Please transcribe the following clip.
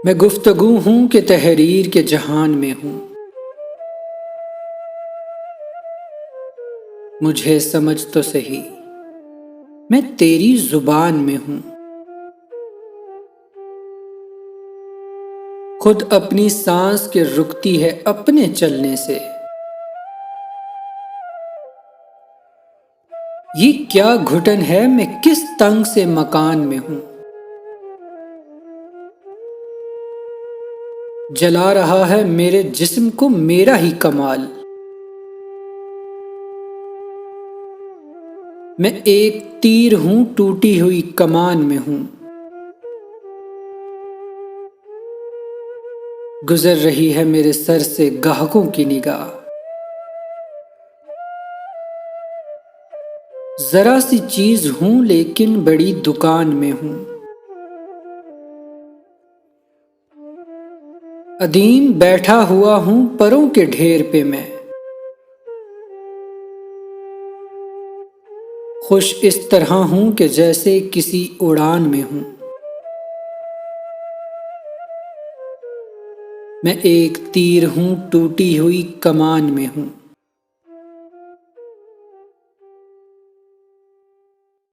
मैं गुफ्तगू हूं कि तहरीर के जहान में हूं। मुझे समझ तो सही, मैं तेरी जुबान में हूं। खुद अपनी सांस के रुकती है अपने चलने से। ये क्या घुटन है, मैं किस तंग से मकान में हूं। जला रहा है मेरे जिस्म को मेरा ही कमाल। मैं एक तीर हूं टूटी हुई कमान में हूं। गुजर रही है मेरे सर से गाहकों की निगाह। जरा सी चीज हूं लेकिन बड़ी दुकान में हूं। अदीम बैठा हुआ हूं परों के ढेर पे मैं। खुश इस तरह हूं कि जैसे किसी उड़ान में हूं। मैं एक तीर हूं टूटी हुई कमान में हूं।